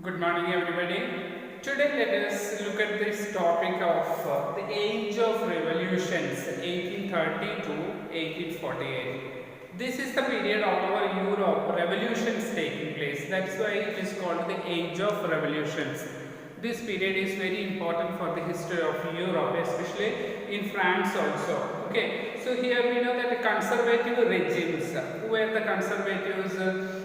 Good morning, everybody. Today, let us look at this topic of the age of revolutions 1830 to 1848. This is the period all over Europe revolutions taking place. That's why it is called the age of revolutions. This period is very important for the history of Europe, especially in France also. Okay, so here we know that the conservative regimes, who were the conservatives?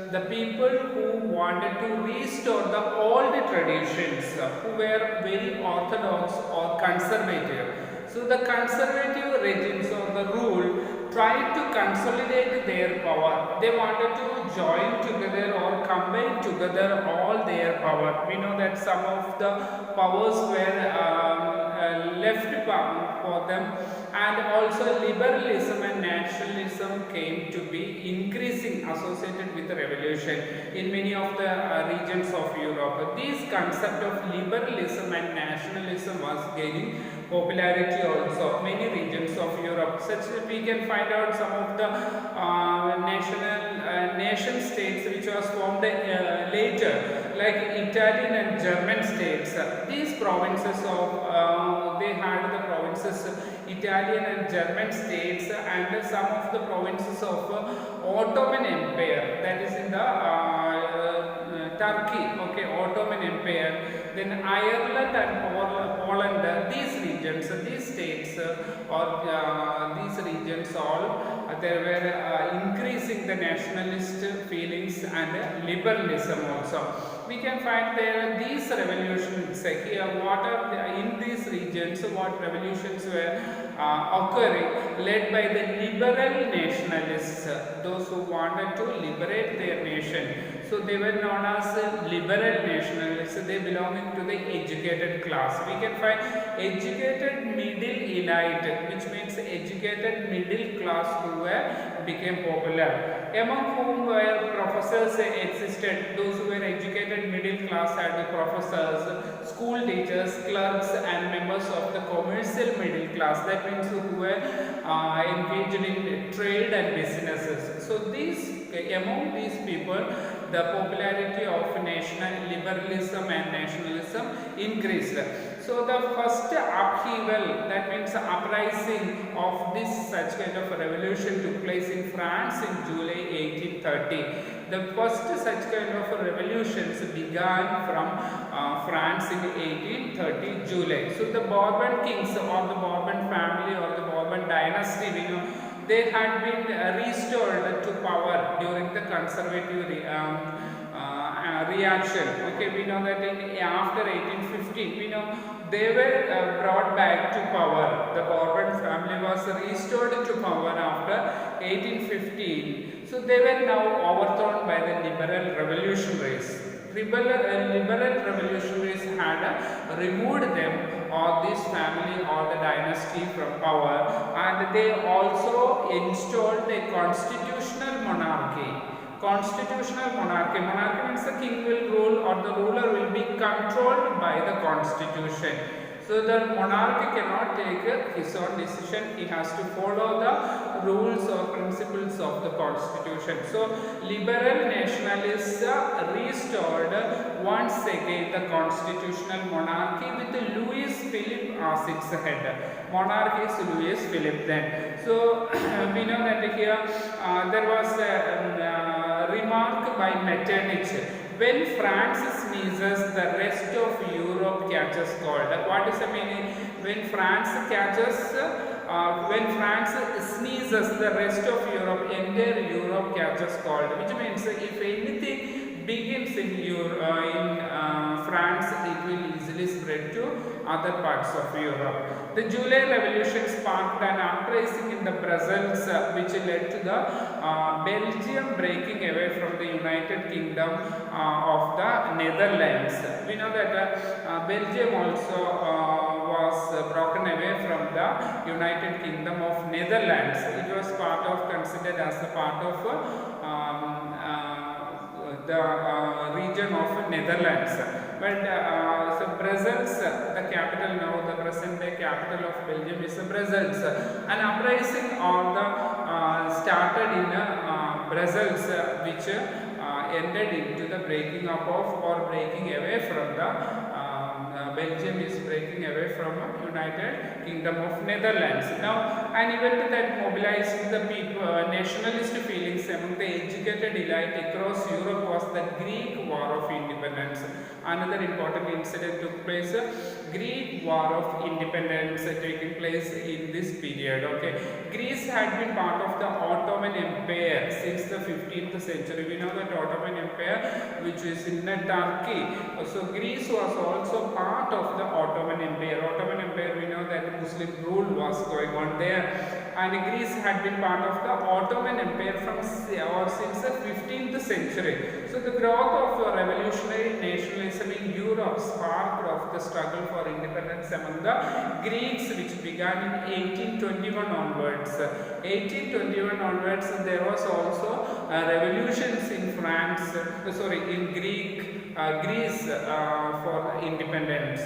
The people who wanted to restore the old traditions, who were very orthodox or conservative. So the conservative regimes or the rule tried to consolidate their power. They wanted to join together or combine together all their power. We know that some of the powers were left for them, and also liberalism and nationalism came to be increasing associated with the revolution in many of the regions of Europe. This concept of liberalism and nationalism was gaining popularity also many regions of Europe. Such that we can find out some of the nation states which was formed later, like Italian and German states. These provinces of they had the provinces Italian and German states and some of the provinces of Ottoman Empire, that is in the Turkey, okay, Ottoman Empire, then Ireland and Poland, these regions, these states or these regions all, they were increasing the nationalist feelings and liberalism also. We can find there these revolutions here, what are in these regions, what revolutions were occurring, led by the liberal nationalists, those who wanted to liberate their nation. So they were known as liberal nationalists. They belonging to the educated class. We can find educated middle elite, which means educated middle class who became popular. Among whom were professors existed. Those who were educated middle class had the professors, school teachers, clerks, and members of the commercial middle class. That means who were engaged in trade and businesses. So among these people, the popularity of national liberalism and nationalism increased. So the first upheaval, that means uprising of this such kind of a revolution took place in France in July 1830. The first such kind of revolutions began from France in 1830 July. So the Bourbon kings or the Bourbon family or the Bourbon dynasty, we know, they had been restored to power during the conservative reaction. Okay, we know that after 1850, we know they were brought back to power. The Bourbon family was restored to power after 1815. So they were now overthrown by the liberal revolutionaries. Liberal revolutionaries had removed them or this family or the dynasty from power, and they also installed a constitutional monarchy. Constitutional monarchy. Monarchy means the king will rule or the ruler will be controlled by the constitution. So the monarch cannot take his own decision. He has to follow the rules or principles of the constitution. So liberal nationalists restored once again the constitutional monarchy with Louis Philippe as its head. Monarch is Louis Philippe then. So we know that here there was a remark by Metternich. When France sneezes, the rest of Europe catches cold. What is the meaning? When France sneezes, the rest of Europe, entire Europe catches cold. Which means if anything begins in France, it will easily spread to other parts of Europe. The July Revolution sparked an uprising in the Brussels, which led to the Belgium breaking away from the United Kingdom of the Netherlands. We know that Belgium also was broken away from the United Kingdom of Netherlands. It was considered as a part of the region of Netherlands. But so Brussels, the capital now, the present day capital of Belgium is Brussels. An uprising started in Brussels, which ended into the breaking up of or breaking away from the Belgium is breaking away from United Kingdom of Netherlands. Now, an event that mobilized the people, nationalist feelings among the educated elite across Europe was the Greek War of Independence. Another important incident took place, Greek War of Independence taking place in this period. Okay, Greece had been part of the Ottoman Empire since the 15th century. We know that Ottoman Empire, which is in Turkey. So Greece was also part of the Ottoman Empire. Ottoman Empire, we know that Muslim rule was going on there, and Greece had been part of the Ottoman Empire since the 15th century. So the growth of revolutionary nationalism in Europe sparked of the struggle for independence among the Greeks, which began in 1821 onwards. 1821 onwards, there was also revolutions in in Greece for independence.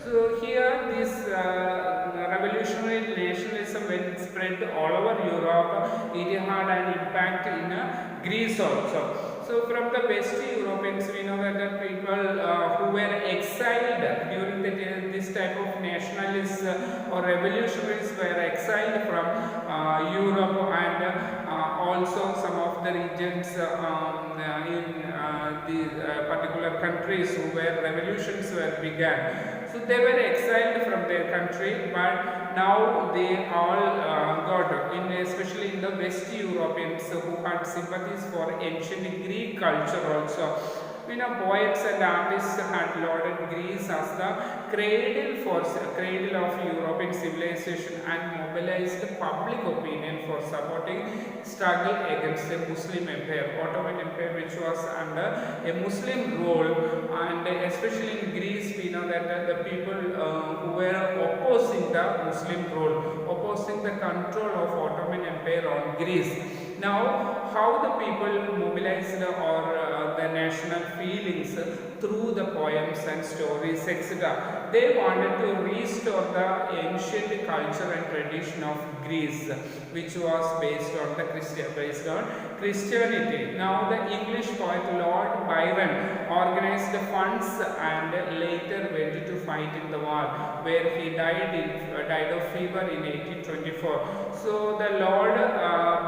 So here this revolutionary nationalism, when it spread all over Europe, it had an impact in Greece also. So from the West Europeans, we know that the people who were exiled during this type of nationalists or revolutionaries were exiled from Europe, and also some of the regions in the particular countries where revolutions were began. So they were exiled from their country, but now they all got, especially in the West Europeans who had sympathies for ancient Greek culture also. Poets and artists had lauded Greece as the cradle of European civilization and mobilized public opinion for supporting struggle against the Muslim Empire, Ottoman Empire, which was under a Muslim rule. And especially in Greece, we know that the people who were opposing the Muslim rule, opposing the control of Ottoman Empire on Greece. Now, how the people mobilized or the national feelings through the poems and stories, etc. They wanted to restore the ancient culture and tradition of Greece, which was based on Christianity. Now, the English poet Lord Byron organized funds and later went to fight in the war, where he died of fever in 1824. So, the Lord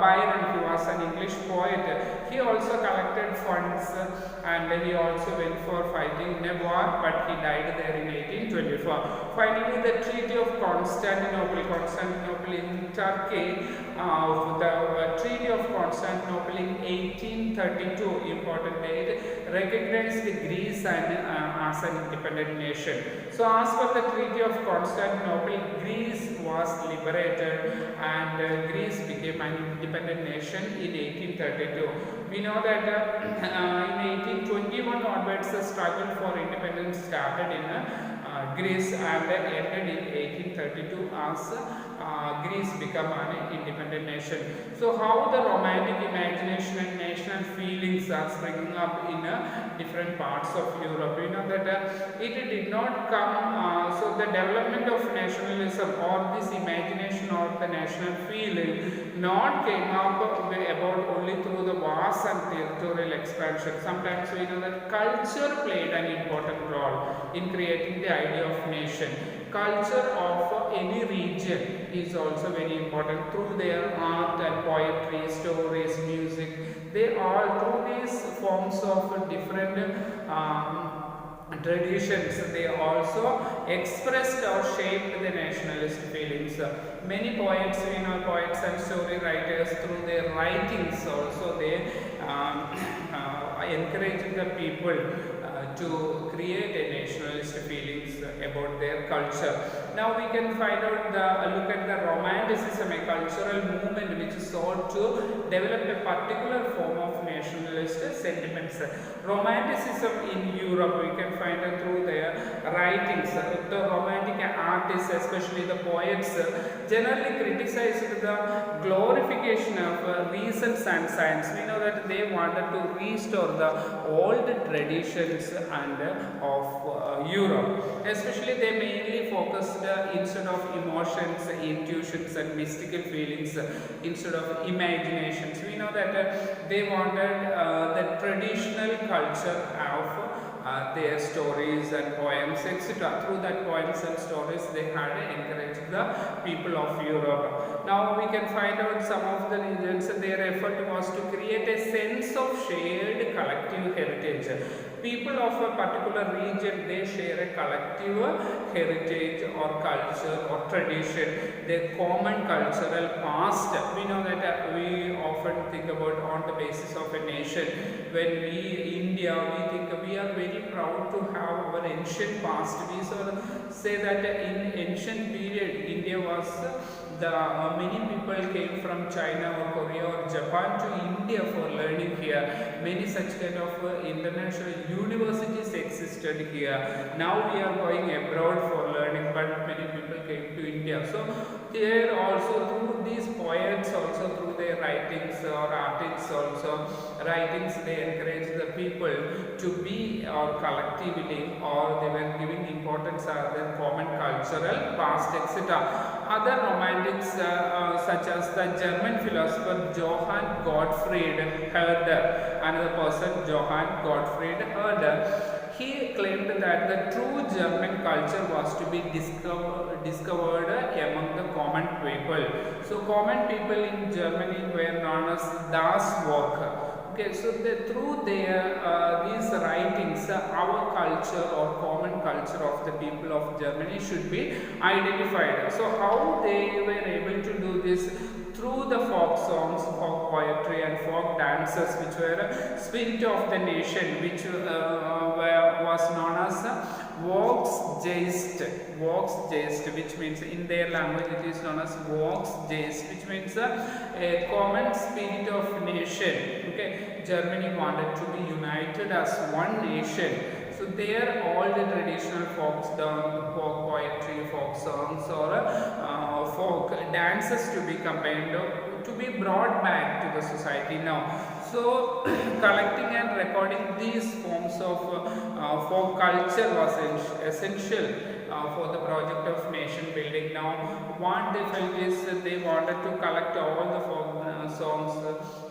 Byron, who was an English poet, he also collected funds and he also went for fighting in a war, but he died there in 1824. Finally, the Treaty of Constantinople in Turkey, the Treaty of Constantinople in 1832, important date, recognized Greece as an independent nation. So, as per the Treaty of Constantinople, Greece was liberated and Greece became an independent nation in 1832. We know that in 1821 onwards, the struggle for independence started in Greece and ended in 1832 as Greece became an independent nation. So, how the romantic imagination and national feelings are springing up in different parts of Europe. We know that it did not come, so the development of nationalism or this imagination or the national feeling not came up about only through the wars and territorial expansion. Sometimes we know that culture played an important role in creating the idea of nation. Culture of any region is also very important through their art and poetry, stories, music. They all, through these forms of different traditions, they also expressed or shaped the nationalist feelings. Many poets, poets and story writers, through their writings also they encouraged the people to create a nationalist feelings about their culture. Now we can find out look at the Romanticism, a cultural movement which sought to develop a particular form of nationalist sentiments. Romanticism in Europe, we can find it through their writings. The romantic artists, especially the poets, generally criticized the glorification of reason and science. We know that they wanted to restore the old traditions and of Europe. Especially they mainly focused instead of emotions, intuitions and mystical feelings, instead of imaginations. We know that they wanted the traditional culture of their stories and poems, etc. Through that poems and stories, they had encouraged the people of Europe. Now we can find out some of the regions. Their effort was to create a sense of shared collective heritage. People of a particular region, they share a collective heritage or culture or tradition, their common cultural past. We know that we often think about on the basis of a nation. When we India, we think we are very proud to have our ancient past. We sort of say that in ancient period, India was many people came from China or Korea or Japan to India for learning here. Many such kind of international universities existed here. Now we are going abroad for learning, but many people came to India. So here also through these poets, also through their writings or artists also writings, they encourage the people to be or collectively, or they were giving importance to their common cultural past, etc. Other romantics such as the German philosopher Johann Gottfried Herder, another person Johann Gottfried Herder, he claimed that the true German culture was to be discovered among the common people. So common people in Germany were known as Das Volk. Okay, so through their these writings, our culture or common culture of the people of Germany should be identified. So how they were able to do this? Through the folk songs, folk poetry and folk dances, which were spirit of the nation, which was known as Volksgeist, which means in their language it is known as Volksgeist, which means a common spirit of nation. Okay, Germany wanted to be united as one nation. So there all the traditional folk poetry, folk songs or folk dances to be combined, to be brought back to the society now. So collecting and recording these forms of folk culture was essential for the project of nation building. Now what they felt is they wanted to collect all the folk songs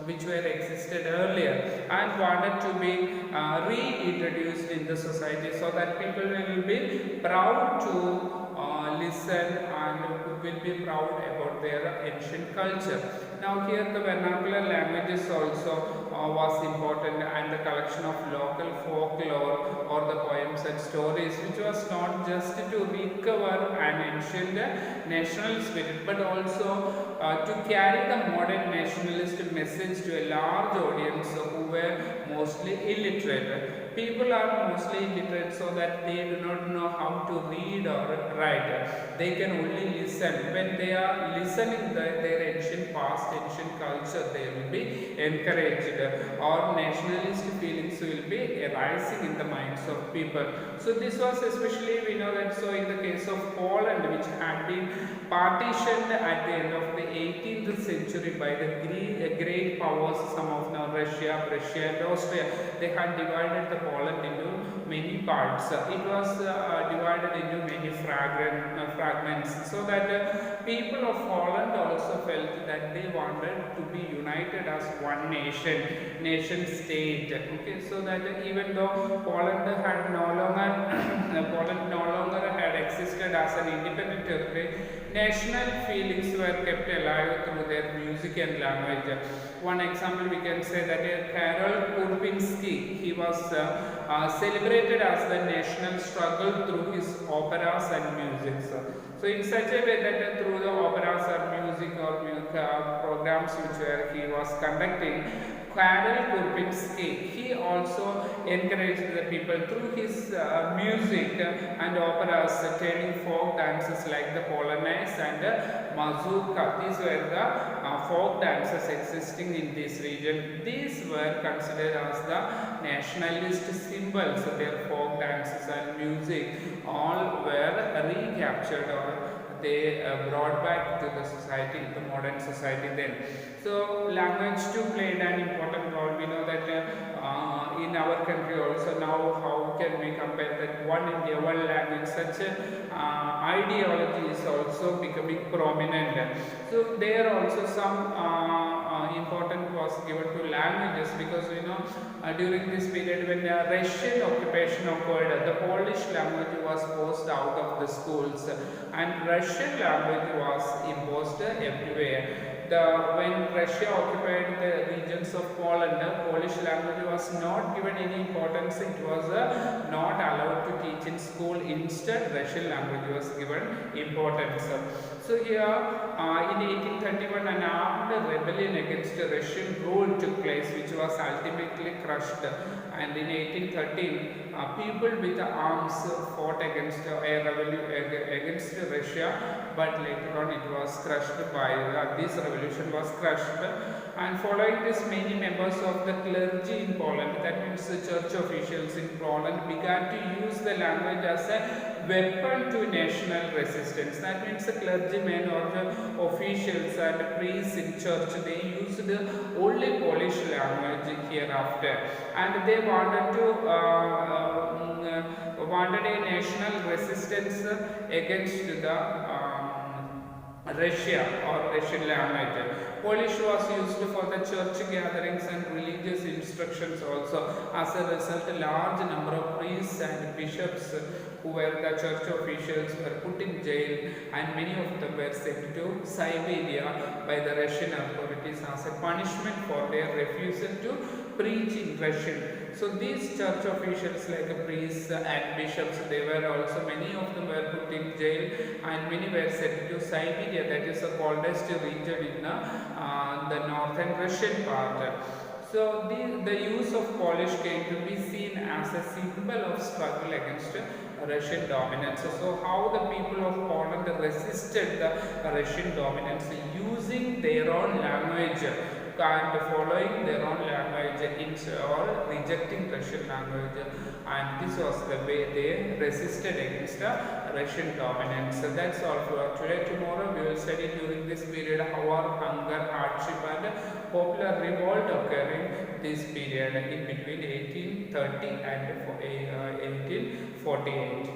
which were existed earlier and wanted to be reintroduced in the society, so that people will be proud to listen and will be proud about their ancient culture. Now here the vernacular languages also was important, and the collection of local folklore or the poems and stories, which was not just to recover an ancient national spirit, but also to carry the modern nationalist message to a large audience who were mostly illiterate. People are mostly illiterate, so that they do not know how to read or write. They can only listen. When they are listening their ancient past, ancient culture, they will be encouraged, or nationalist feelings will be arising in the minds of people. So this was especially, we know that, so in the case of Poland, which had been partitioned at the end of the 18th century by the great powers, some of now Russia, Prussia and Austria, they had divided the Poland into many parts. It was divided into many fragments, so that people of Poland also felt that they wanted to be united as one nation state. Okay, so that even though Poland no longer had existed as an independent territory, national feelings were kept alive through their music and language. One example we can say that Karol Kurpinski, he was celebrated as the national struggle through his operas and music. So in such a way that through the operas or music or programs which he was conducting, Karol Kurpinski, he also encouraged the people through his music and operas, turning folk dances like the Polonaise and Mazurka. These were the folk dances existing in this region. These were considered as the nationalist symbols. Their folk dances and music all were recaptured, or they brought back to the society, the modern society then. So language too played an important role. We know that in our country also. Now how can we compare that one India, one language, such a ideology is also becoming prominent. So there also some important was given to languages, because during this period when Russian occupation occurred, the Polish language was forced out of the schools and Russian language was imposed everywhere. When Russia occupied the regions of Poland, Polish language was not given any importance. It was not allowed to teach in school. Instead, Russian language was given importance. So here, in 1831, an armed rebellion against Russian rule took place, which was ultimately crushed. And in 1813, people with arms fought against against Russia, but later on it was crushed by this revolution was crushed. And following this, many members of the clergy in Poland, that means the church officials in Poland, began to use the language as a weapon to national resistance. That means the clergymen or the officials and priests in church, they used only Polish language hereafter, and they wanted a national resistance against the Russia or Russian language. Polish was used for the church gatherings and religious instructions also. As a result, a large number of priests and bishops who were the church officials were put in jail, and many of them were sent to Siberia by the Russian authorities as a punishment for their refusal to preach in Russian. So these church officials like priests and bishops, they were also, many of them were put in jail and many were sent to Siberia, that is the coldest region in the northern Russian part. So the use of Polish came to be seen as a symbol of struggle against Russian dominance. So how the people of Poland resisted the Russian dominance using their own language and following their own language or rejecting Russian language, and this was the way they resisted against Russian dominance. So that's all for today. Tomorrow we will study during this period how our hunger, hardship and popular revolt occurring this period in between 1830 and 1848.